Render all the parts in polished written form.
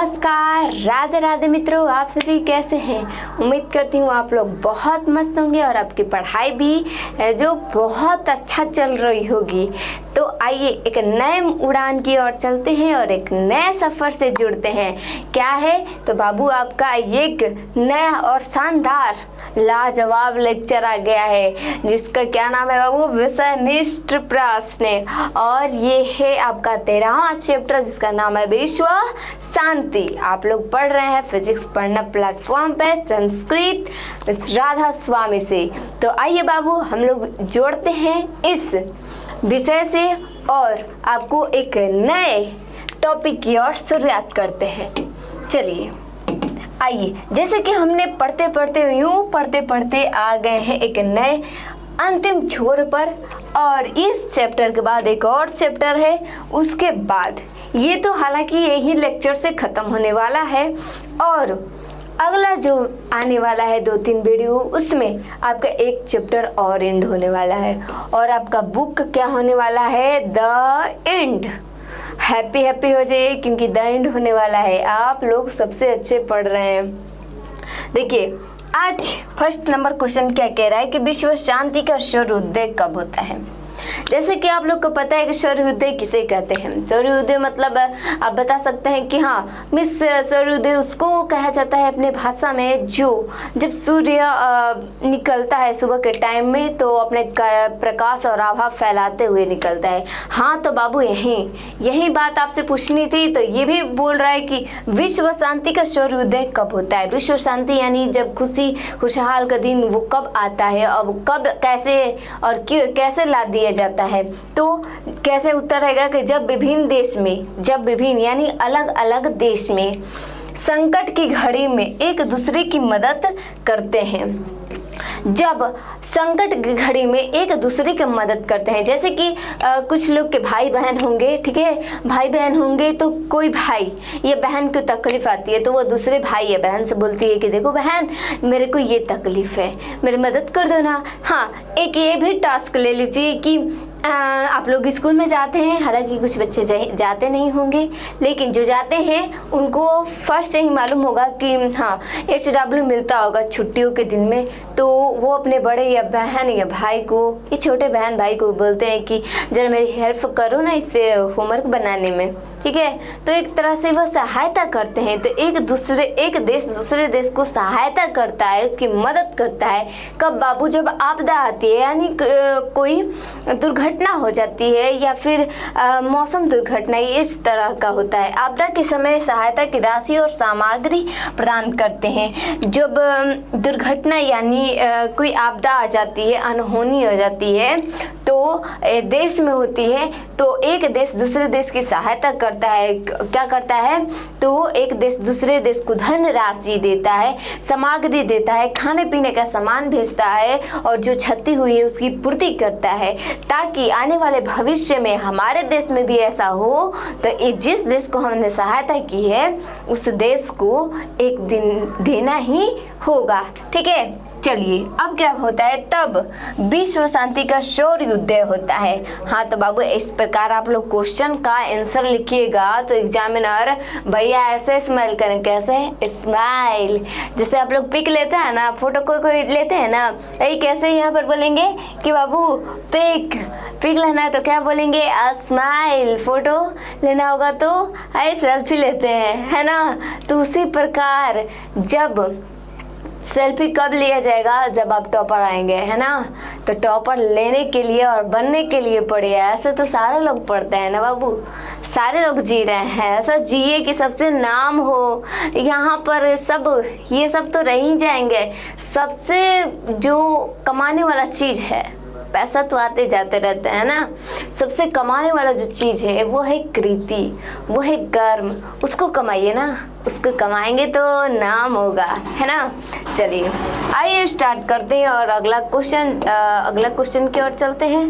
नमस्कार, राधे राधे मित्रों, आप सभी कैसे हैं। उम्मीद करती हूँ आप लोग बहुत मस्त होंगे और आपकी पढ़ाई भी जो बहुत अच्छा चल रही होगी। तो आइए एक नए उड़ान की ओर चलते हैं और एक नए सफ़र से जुड़ते हैं। क्या है तो बाबू आपका एक नया और शानदार लाजवाब लेक्चर आ गया है जिसका क्या नाम है बाबू, विषयनिष्ठ प्रश्न। और ये है आपका 13वां चैप्टर जिसका नाम है विश्व शांति। आप लोग पढ़ रहे हैं फिजिक्स पढ़ना प्लेटफॉर्म पे संस्कृत राधा स्वामी से। तो आइए बाबू हम लोग जोड़ते हैं इस विषय से और आपको एक नए टॉपिक की ओर शुरुआत करते हैं। चलिए आइए, जैसे कि हमने पढ़ते पढ़ते आ गए हैं एक नए अंतिम छोर पर। और इस चैप्टर के बाद एक और चैप्टर है, उसके बाद ये तो हालांकि यही लेक्चर से ख़त्म होने वाला है और अगला जो आने वाला है 2-3 वीडियो उसमें आपका एक चैप्टर और एंड होने वाला है और आपका बुक क्या होने वाला है, द एंड। हैप्पी हो जाइए क्योंकि द एंड होने वाला है। आप लोग सबसे अच्छे पढ़ रहे हैं। देखिए आज फर्स्ट नंबर क्वेश्चन क्या कह रहा है कि विश्व शांति का सूर्योदय कब होता है। जैसे कि आप लोग को पता है कि सूर्योदय किसे कहते हैं। सूर्योदय मतलब आप बता सकते हैं कि हाँ मिस सूर्योदय उसको कहा जाता है अपने भाषा में जो जब सूर्य निकलता है सुबह के टाइम में तो अपने प्रकाश और आभा फैलाते हुए निकलता है। हाँ तो बाबू यही बात आपसे पूछनी थी। तो ये भी बोल रहा है कि विश्व शांति का सूर्योदय कब होता है। विश्व शांति यानी जब खुशहाल का दिन वो कब आता है, अब कब कैसे और कैसे ला दिया जाता है। तो कैसे उत्तर रहेगा कि जब विभिन्न यानी अलग अलग देश में संकट की घड़ी में एक दूसरे की मदद करते हैं। जब संकट की घड़ी में एक दूसरे की मदद करते हैं, जैसे कि कुछ लोग के भाई बहन होंगे, ठीक है, भाई बहन होंगे तो कोई भाई या बहन को तकलीफ आती है तो वो दूसरे भाई या बहन से बोलती है कि देखो बहन मेरे को ये तकलीफ है, मेरी मदद कर दो ना। हाँ एक ये भी टास्क ले लीजिए कि आप लोग स्कूल में जाते हैं, हालांकि कुछ बच्चे जाते नहीं होंगे लेकिन जो जाते हैं उनको फर्स्ट से ही मालूम होगा कि हाँ HW मिलता होगा छुट्टियों के दिन में। तो वो अपने बड़े या बहन या भाई को या छोटे बहन भाई को बोलते हैं कि जरा मेरी हेल्प करो ना इससे होमवर्क बनाने में, ठीक है। तो एक तरह से वह सहायता करते हैं। तो एक देश दूसरे देश को सहायता करता है, उसकी मदद करता है। कब बाबू, जब आपदा आती है यानी कोई दुर्घटना हो जाती है या फिर मौसम दुर्घटना इस तरह का होता है। आपदा के समय सहायता की राशि और सामग्री प्रदान करते हैं। जब दुर्घटना यानी कोई आपदा आ जाती है, अनहोनी हो जाती है तो देश में होती है तो एक देश दूसरे देश की सहायता करता है। क्या करता है तो एक देश दूसरे देश को धन राशि देता है, सामग्री देता है, खाने पीने का सामान भेजता है और जो क्षति हुई है उसकी पूर्ति करता है ताकि आने वाले भविष्य में हमारे देश में भी ऐसा हो। तो जिस देश को हमने सहायता की है उस देश को एक दिन देना ही होगा, ठीक है। चलिए अब क्या होता है, तब विश्व शांति का सूर्योदय होता है। हाँ तो बाबू इस प्रकार आप लोग क्वेश्चन का आंसर लिखिएगा तो एग्जामिनर भैया ऐसे स्माइल करें, कैसे स्माइल, जैसे आप लोग पिक लेते हैं ना, फोटो कोई लेते हैं ना, यही कैसे यहाँ पर बोलेंगे कि बाबू पिक लेना है तो क्या बोलेंगे, स्माइल। फोटो लेना होगा तो सेल्फी लेते हैं, है ना। तो उसी प्रकार जब सेल्फी कब लिया जाएगा, जब आप टॉपर आएंगे, है ना। तो टॉपर लेने के लिए और बनने के लिए पढ़िए। ऐसे तो सारे लोग पढ़ते हैं ना बाबू, सारे लोग जी रहे हैं। ऐसा जिए कि सबसे नाम हो यहाँ पर। ये सब तो रह ही जाएंगे। सबसे जो कमाने वाला चीज़ है, पैसा तो आते जाते रहते हैं ना, सबसे कमाने वाला जो चीज़ है वो है कृति, वो है कर्म। उसको कमाइए ना, उसको कमाएंगे तो नाम होगा, है ना। चलिए आइए स्टार्ट करते हैं और अगला क्वेश्चन की ओर चलते हैं,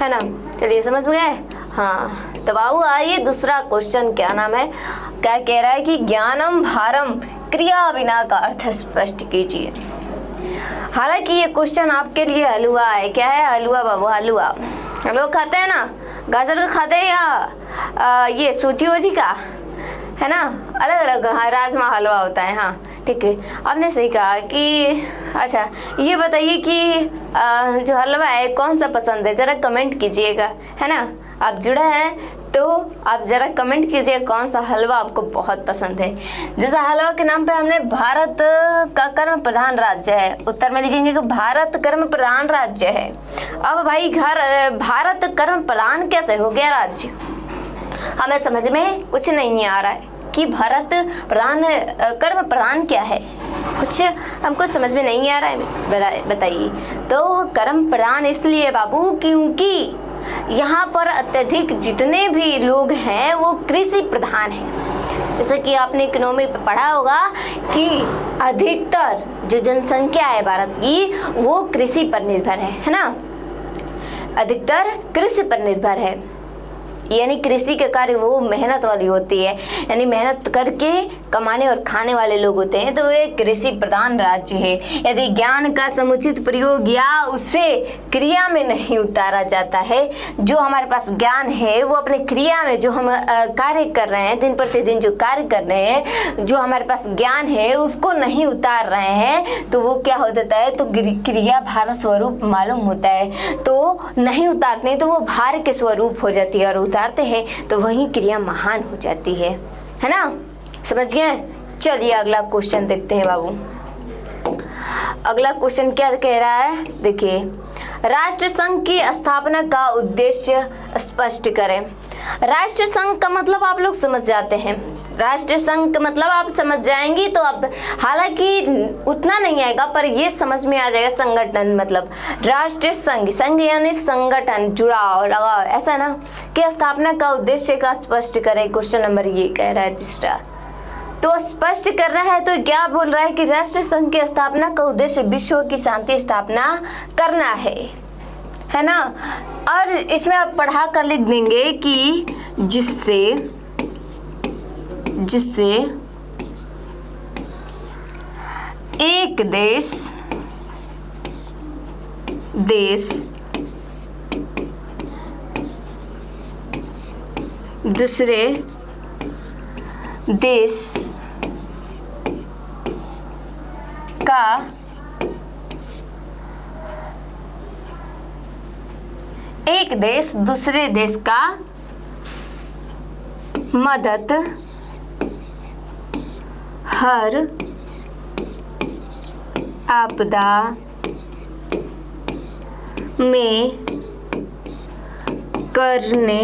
है ना। चलिए समझ में गए। हाँ तो बाबू आइए दूसरा क्वेश्चन क्या नाम है, क्या कह रहा है कि ज्ञानम भारम क्रिया बिना का अर्थ स्पष्ट कीजिए। हालांकि ये क्वेश्चन आपके लिए हलवा है। क्या है हलवा बाबू, हलवा हम लोग खाते हैं ना, गाजर का खाते हैं या ये सूजी वूजी का, है ना, अलग अलग। हाँ, राजमा हलवा होता है। हाँ ठीक है, आपने सही कहा कि अच्छा ये बताइए कि जो हलवा है कौन सा पसंद है, ज़रा कमेंट कीजिएगा, है ना। आप जुड़ा हैं तो आप ज़रा कमेंट कीजिए कौन सा हलवा आपको बहुत पसंद है। जैसा हलवा के नाम पे हमने भारत का कर्म प्रधान राज्य है, उत्तर में लिखेंगे कि भारत कर्म प्रधान राज्य है। अब भाई भारत कर्म प्रधान कैसे हो गया राज्य, हमें समझ में कुछ नहीं आ रहा है कि भारत प्रधान कर्म प्रधान क्या है, कुछ हमको समझ में नहीं आ रहा है, बताइए। तो कर्म प्रधान इसलिए बाबू क्योंकि यहाँ पर अत्यधिक जितने भी लोग हैं वो कृषि प्रधान हैं। जैसे कि आपने इकोनॉमी पे पढ़ा होगा कि अधिकतर जो जनसंख्या है भारत की वो कृषि पर निर्भर है ना, अधिकतर कृषि पर निर्भर है। यानी कृषि के कार्य वो मेहनत वाली होती है, यानी मेहनत करके कमाने और खाने वाले लोग होते हैं, तो वे कृषि प्रधान राज्य है। यदि ज्ञान का समुचित प्रयोग या उसे क्रिया में नहीं उतारा जाता है, जो हमारे पास ज्ञान है वो अपने क्रिया में जो हम कार्य कर रहे हैं, दिन प्रतिदिन जो कार्य कर रहे हैं, जो हमारे पास ज्ञान है उसको नहीं उतार रहे हैं, तो वो क्या हो जाता है, तो क्रिया भार स्वरूप मालूम होता है। तो नहीं उतारते हैं तो वो भार के स्वरूप हो जाती है, और उतारते हैं तो वही क्रिया महान हो जाती है ना। समझ गए। चलिए अगला क्वेश्चन देखते हैं बाबू। अगला क्वेश्चन क्या कह रहा है, देखिए, राष्ट्र संघ की स्थापना का उद्देश्य स्पष्ट करें। राष्ट्र संघ का मतलब आप लोग समझ जाते हैं, राष्ट्र संघ का मतलब आप समझ जाएंगी तो अब हालांकि उतना नहीं आएगा पर ये समझ में आ जाएगा। संगठन मतलब राष्ट्र संघ, संघ यानी संगठन, जुड़ाव, लगाव, ऐसा ना कि स्थापना का उद्देश्य का स्पष्ट करें। क्वेश्चन नंबर ये कह रहा है तीसरा, तो स्पष्ट कर रहा है तो क्या बोल रहा है कि राष्ट्र संघ की स्थापना का उद्देश्य विश्व की शांति स्थापना करना है ना। और इसमें आप पढ़ा कर लिख देंगे कि जिससे एक देश दूसरे देश का एक देश दूसरे देश का मदद हर आपदा में करने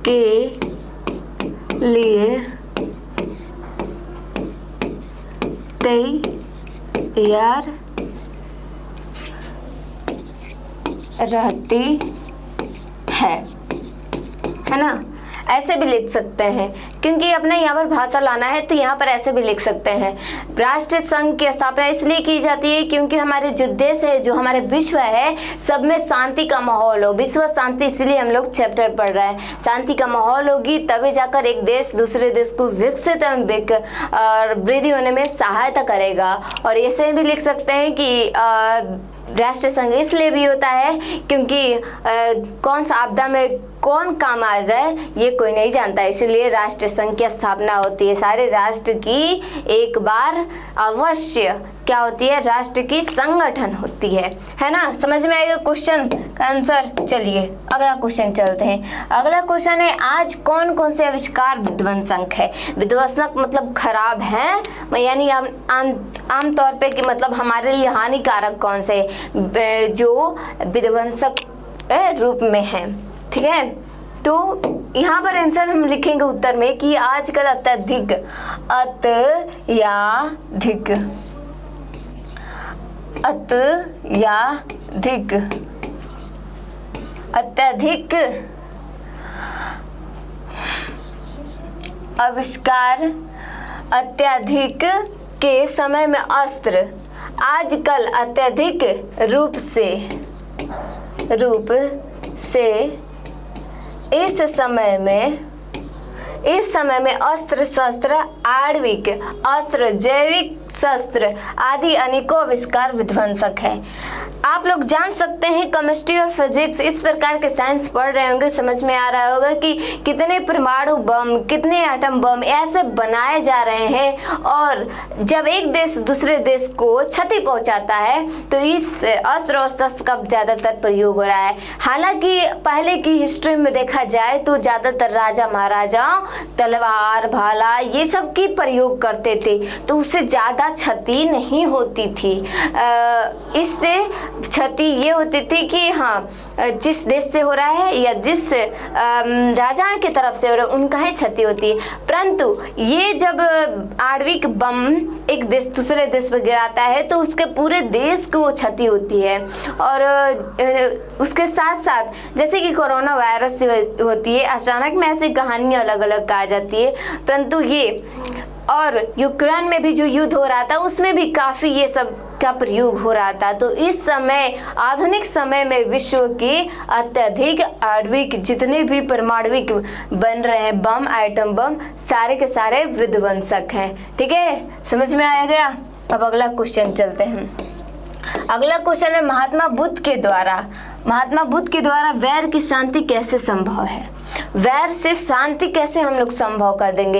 के लिए तैयार रहती है ना। ऐसे भी लिख सकते हैं क्योंकि अपने यहाँ पर भाषा लाना है तो यहाँ पर ऐसे भी लिख सकते हैं। राष्ट्र संघ की स्थापना इसलिए की जाती है क्योंकि हमारे जो देश है, जो हमारे विश्व है, सब में शांति का माहौल हो। विश्व शांति, इसलिए हम लोग चैप्टर पढ़ रहे हैं। शांति का माहौल होगी तभी जाकर एक देश दूसरे देश को विकसित और वृद्धि होने में सहायता करेगा। और ऐसे भी लिख सकते हैं कि राष्ट्र संघ इसलिए भी होता है क्योंकि कौन सा आपदा में कौन काम आ जाए ये कोई नहीं जानता, इसलिए राष्ट्र संघ की स्थापना होती है। सारे राष्ट्र की एक बार अवश्य क्या होती है, राष्ट्र की संगठन होती है ना। समझ में आएगा क्वेश्चन का आंसर। चलिए अगला क्वेश्चन चलते हैं। अगला क्वेश्चन है, आज कौन कौन से आविष्कार विध्वंसक है। विध्वंसक मतलब खराब है, यानी आमतौर पे कि मतलब हमारे लिए हानिकारक कौन से जो विध्वंसक रूप में है, ठीक है। तो यहाँ पर आंसर हम लिखेंगे उत्तर में कि आजकल अत्यधिक आविष्कार अत्यधिक के समय में अस्त्र आजकल अत्यधिक रूप से इस समय में अस्त्र शस्त्र, आणविक अस्त्र, जैविक शस्त्र आदि अनेकों आविष्कार विध्वंसक है। आप लोग जान सकते हैं केमिस्ट्री और फिजिक्स इस प्रकार के साइंस पढ़ रहे होंगे, समझ में आ रहा होगा कि कितने परमाणु बम, कितने एटम बम ऐसे बनाए जा रहे हैं, और जब एक देश दूसरे देश को क्षति पहुंचाता है तो इस अस्त्र और शस्त्र का ज़्यादातर प्रयोग हो रहा है। हालांकि पहले की हिस्ट्री में देखा जाए तो ज़्यादातर राजा महाराजाओं तलवार भाला ये सब की प्रयोग करते थे, तो उससे ज़्यादा क्षति नहीं होती थी। इससे क्षति ये होती थी कि हाँ, जिस देश से हो रहा है या जिस राजा की तरफ से हो रहा है उनका ही क्षति होती है। परंतु ये जब आणविक बम एक देश दूसरे देश पर गिराता है तो उसके पूरे देश को क्षति होती है। और उसके साथ साथ जैसे कि कोरोना वायरस से होती है, अचानक में ऐसी कहानियाँ अलग अलग आ जाती है। परंतु ये और यूक्रेन में भी जो युद्ध हो रहा था उसमें भी काफ़ी ये सब का प्रयोग हो रहा था। तो इस समय आधुनिक समय में विश्व के अत्यधिक आणविक जितने भी परमाणविक बन रहे हैं बम, आइटम बम, सारे के सारे विध्वंसक हैं। ठीक है, समझ में आया गया। अब अगला क्वेश्चन चलते हैं। अगला क्वेश्चन है महात्मा बुद्ध के द्वारा वैर की शांति कैसे संभव है? वैर से शांति कैसे हम लोग संभव कर देंगे?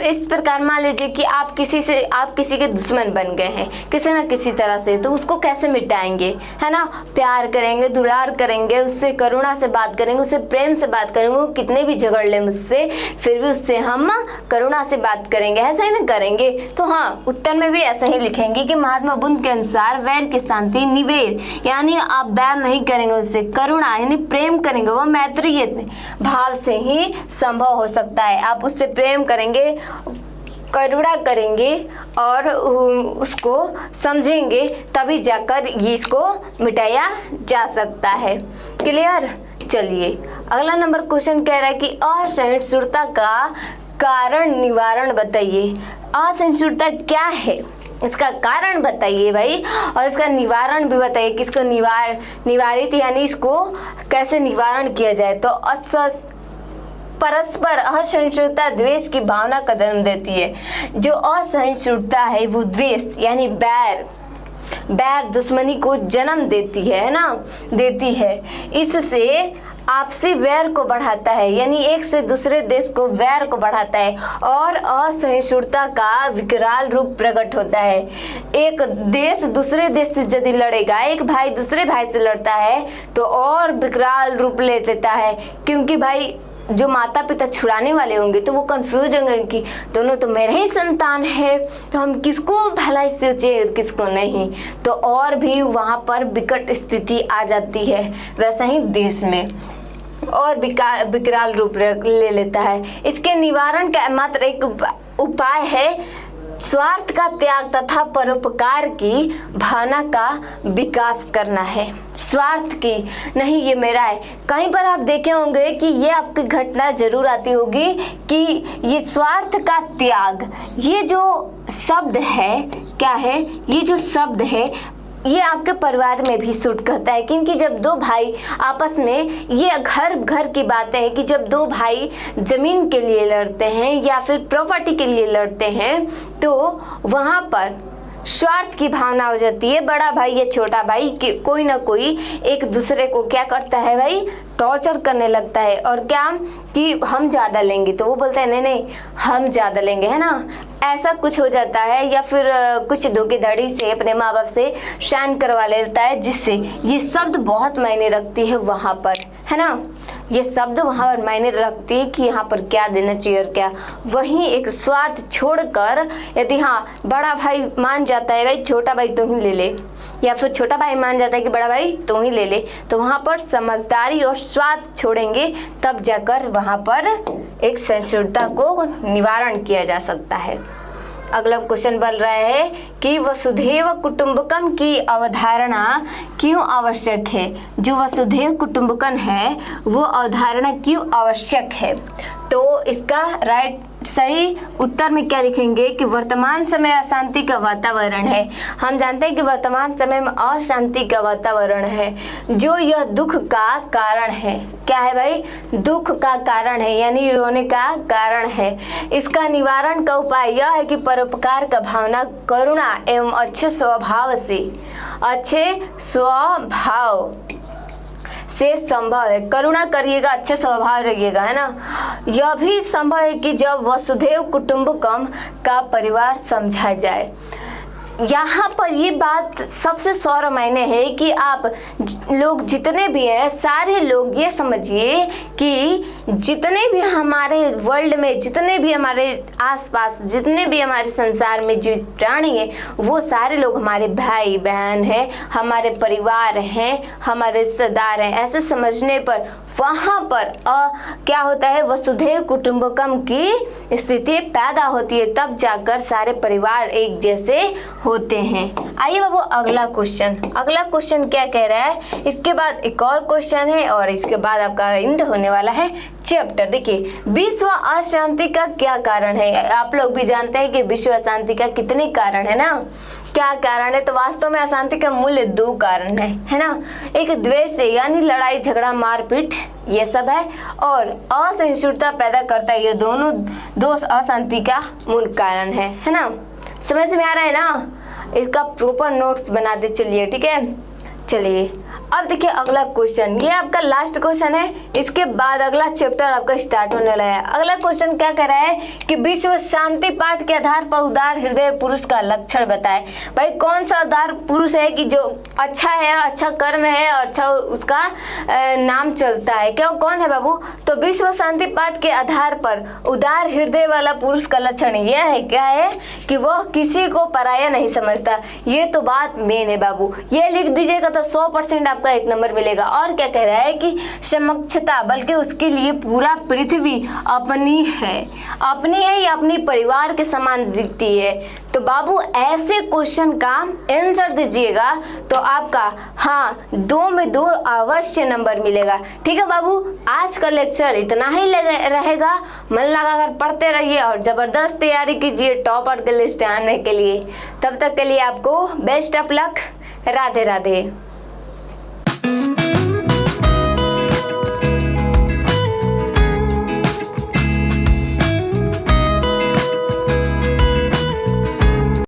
इस प्रकार मान लीजिए कि आप किसी के दुश्मन बन गए हैं किसी ना किसी तरह से, तो उसको कैसे मिटाएंगे, है ना? प्यार करेंगे, दुलार करेंगे, उससे करुणा से बात करेंगे, उससे प्रेम से बात करेंगे। वो कितने भी झगड़ ले मुझसे फिर भी उससे हम करुणा से बात करेंगे, ऐसा ही ना करेंगे? तो हाँ, उत्तर में भी ऐसा ही लिखेंगे कि महात्मा बुद्ध के अनुसार वैर की शांति निवेद, यानी आप बैर नहीं करेंगे उससे, करुणा यानी प्रेम करेंगे, वो मैत्रीय भाव से ही संभव हो सकता है। आप उससे प्रेम करेंगे, करुणा करेंगे और उसको समझेंगे, तभी जाकर ये इसको मिटाया जा सकता है। क्लियर? चलिए अगला नंबर क्वेश्चन कह रहा है कि असहिष्णुता का कारण निवारण बताइए। असहिष्णुता क्या है, इसका कारण बताइए भाई, और इसका निवारण भी बताइए कि इसको निवारित यानी इसको कैसे निवारण किया जाए। तो परस्पर असहिष्णुता द्वेष की भावना का जन्म देती है। जो असहिष्णुता है वो द्वेष यानी बैर दुश्मनी को जन्म देती है ना, देती है। इससे आपसी वैर को बढ़ाता है, यानी एक से दूसरे देश को वैर को बढ़ाता है, और असहिष्णुता का विकराल रूप प्रकट होता है। एक देश दूसरे देश से यदि लड़ेगा, एक भाई दूसरे भाई से लड़ता है तो और विकराल रूप ले लेता है, क्योंकि भाई जो माता पिता छुड़ाने वाले होंगे तो वो कंफ्यूज होंगे कि दोनों तो मेरे ही संतान है, तो हम किसको भलाई सोचे किसको नहीं, तो और भी वहाँ पर विकट स्थिति आ जाती है। वैसा ही देश में और विकराल रूप ले लेता है। इसके निवारण का मात्र एक उपाय है स्वार्थ का त्याग तथा परोपकार की भावना का विकास करना है। स्वार्थ की नहीं, ये मेरा है। कहीं पर आप देखे होंगे कि ये आपकी घटना जरूर आती होगी कि ये स्वार्थ का त्याग, ये जो शब्द है क्या है, ये जो शब्द है ये आपके परिवार में भी सूट करता है। क्योंकि जब दो भाई आपस में, ये घर की बातें हैं कि जब दो भाई जमीन के लिए लड़ते हैं या फिर प्रॉपर्टी के लिए लड़ते हैं तो वहाँ पर स्वार्थ की भावना हो जाती है। बड़ा भाई या छोटा भाई कोई ना कोई एक दूसरे को क्या करता है भाई, टॉर्चर करने लगता है। और क्या कि हम ज़्यादा लेंगे, तो वो बोलते हैं नहीं हम ज़्यादा लेंगे, है ना, ऐसा कुछ हो जाता है। या फिर कुछ धोखेधड़ी से अपने माँ बाप से साइन करवा लेता है, जिससे ये शब्द बहुत मायने रखती है वहाँ पर, है ना, ये शब्द वहाँ पर मायने रखती है कि यहाँ पर क्या देना चाहिए और क्या। वहीं एक स्वार्थ छोड़कर यदि हाँ बड़ा भाई मान जाता है भाई छोटा भाई तू ही ले ले, या फिर छोटा भाई मान जाता है कि बड़ा भाई तू ही ले ले, तो वहाँ पर समझदारी और स्वार्थ छोड़ेंगे, तब जाकर वहाँ पर एक सहिष्णुता को निवारण किया जा सकता है। अगला क्वेश्चन बोल रहा है कि वसुधैव कुटुंबकम की अवधारणा क्यों आवश्यक है। जो वसुधैव कुटुंबकम है वो अवधारणा क्यों आवश्यक है, तो इसका राइट सही उत्तर में क्या लिखेंगे कि वर्तमान समय अशांति का वातावरण है। हम जानते हैं कि वर्तमान समय में अशांति का वातावरण है, जो यह दुख का कारण है। क्या है भाई? दुख का कारण है, यानी रोने का कारण है। इसका निवारण का उपाय यह है कि परोपकार का भावना, करुणा एवं अच्छे स्वभाव से संभव है। करुणा करिएगा, अच्छे स्वभाव रहिएगा, है ना। यह भी संभव है कि जब वसुधैव कुटुंबकम का परिवार समझा जाए। यहाँ पर ये बात सबसे सौर मायने है कि आप लोग जितने भी हैं, सारे लोग ये समझिए कि जितने भी हमारे वर्ल्ड में, जितने भी हमारे आसपास, जितने भी हमारे संसार में जो प्राणी हैं, वो सारे लोग हमारे भाई बहन हैं, हमारे परिवार हैं, हमारे रिश्तेदार हैं। ऐसे समझने पर वहाँ पर क्या होता है, वसुधैव कुटुंबकम की स्थिति पैदा होती है, तब जाकर सारे परिवार एक जैसे होते हैं। आइए बाबू अगला क्वेश्चन क्या कह रहा है। इसके बाद एक और क्वेश्चन है और इसके बाद आपका एंड होने वाला है चैप्टर। देखिए, विश्व अशांति का क्या कारण है। आप लोग भी जानते हैं कि विश्व अशांति का कितने कारण है ना, क्या कारण है। तो वास्तव में अशांति का मूल्य 2 कारण है ना। एक द्वेष से, यानी लड़ाई झगड़ा मारपीट ये सब है, और असहिष्णुता पैदा करता है। ये दोनों दोष अशांति का मूल कारण है ना। समझ में आ रहा है ना। इसका प्रॉपर नोट्स बनाते चलिए, ठीक है। चलिए अब देखिए अगला क्वेश्चन, ये आपका लास्ट क्वेश्चन है। इसके बाद अगला चैप्टर आपका स्टार्ट होने वाला है। अगला क्वेश्चन क्या कह रहा है कि विश्व शांति पाठ के आधार पर उदार हृदय पुरुष का लक्षण बताए। भाई कौन सा उदार पुरुष है कि जो अच्छा है, अच्छा कर्म है और अच्छा उसका नाम चलता है। क्या कौन है बाबू? तो विश्व शांति पाठ के आधार पर उदार हृदय वाला पुरुष का लक्षण यह है, क्या है कि वह किसी को पराया नहीं समझता। ये तो बात मेन है बाबू, ये लिख दीजिएगा तो 100% आपका 1 नंबर मिलेगा। और क्या कह रहा है कि समक्षता, बल्कि उसके लिए पूरा पृथ्वी अपनी है या अपनी परिवार के समान दिखती है। तो बाबू ऐसे क्वेश्चन का आंसर दीजिएगा तो आपका 2 में 2 अवश्य नंबर मिलेगा। ठीक है बाबू, आज का लेक्चर इतना ही रहेगा। मन लगाकर पढ़ते रहिए और जबरदस्त तैयारी कीजिए टॉपर के लिस्ट आने के लिए। तब तक के लिए आपको best of luck. Radhe Radhe.